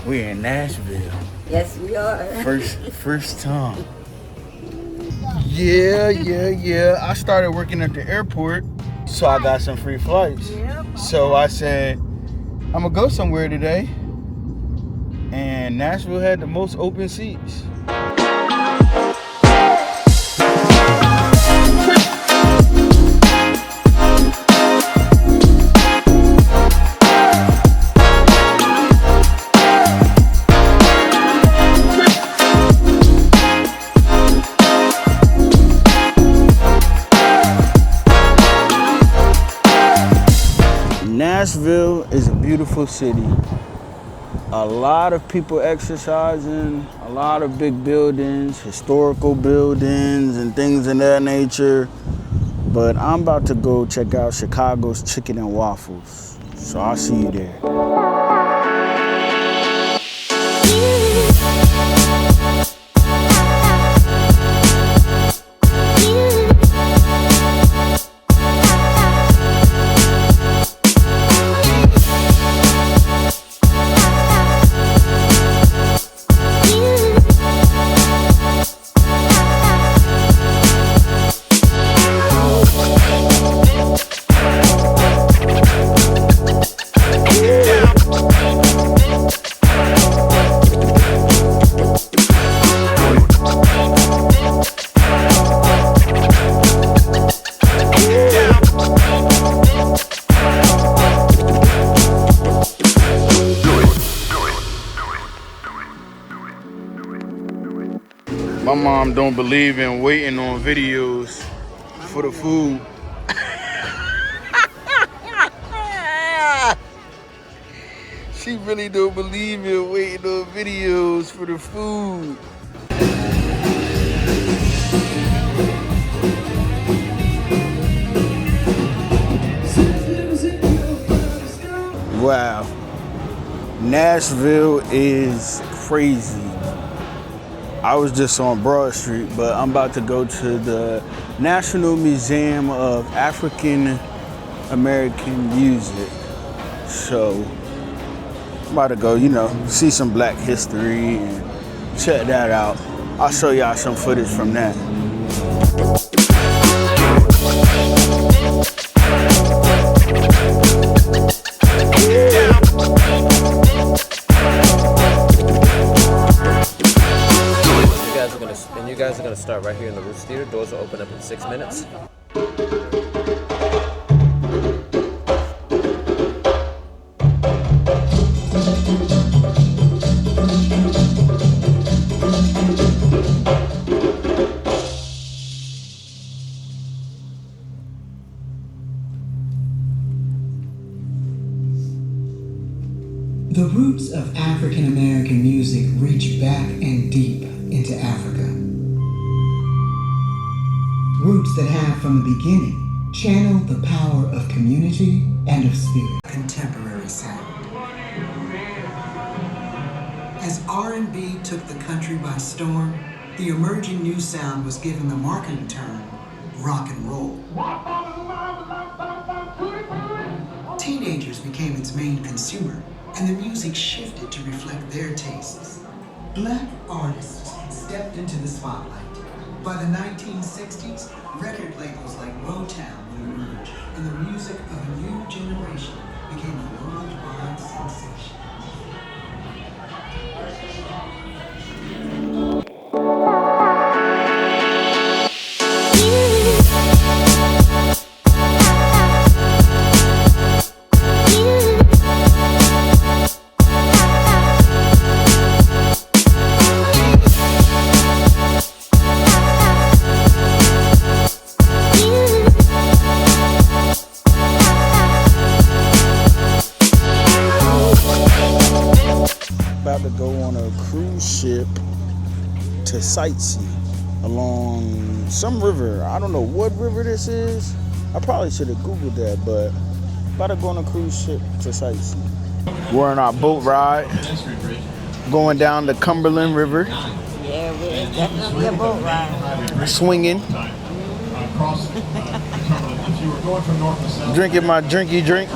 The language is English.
We're in Nashville. Yes, we are. First time. Yeah. I started working at the airport, so I got some free flights. Yep. So I said, I'm gonna go somewhere today. And Nashville had the most open seats. Nashville is a beautiful city. A lot of people exercising, a lot of big buildings, historical buildings and things of that nature. But I'm about to go check out Chicago's Chicken and Waffles. So I'll see you there. My mom don't believe in waiting on videos for the food. She really don't believe in waiting on videos for the food. Wow. Nashville is crazy. I was just on Broad Street, but I'm about to go to the National Museum of African American Music. So I'm about to go, see some Black history and check that out. I'll show y'all some footage from that. You guys are going to start right here in the Roots Theater. Doors will open up in 6 minutes. The roots of African American music reach back and deep into Africa. Roots that have from the beginning channeled the power of community and of spirit. Contemporary sound. As R&B took the country by storm, the emerging new sound was given the marketing term rock and roll. Teenagers became its main consumer, and the music shifted to reflect their tastes. Black artists stepped into the spotlight. By the 1960s, record labels like Motown would emerge, and the music of a new generation became a worldwide sensation. About to go on a cruise ship to sightsee along some river. I don't know what river this is. I probably should have Googled that, but About to go on a cruise ship to sightsee. We're on our boat ride, going down the Cumberland River. Yeah, it's definitely a boat ride. Swinging. Drinking my drinky drink.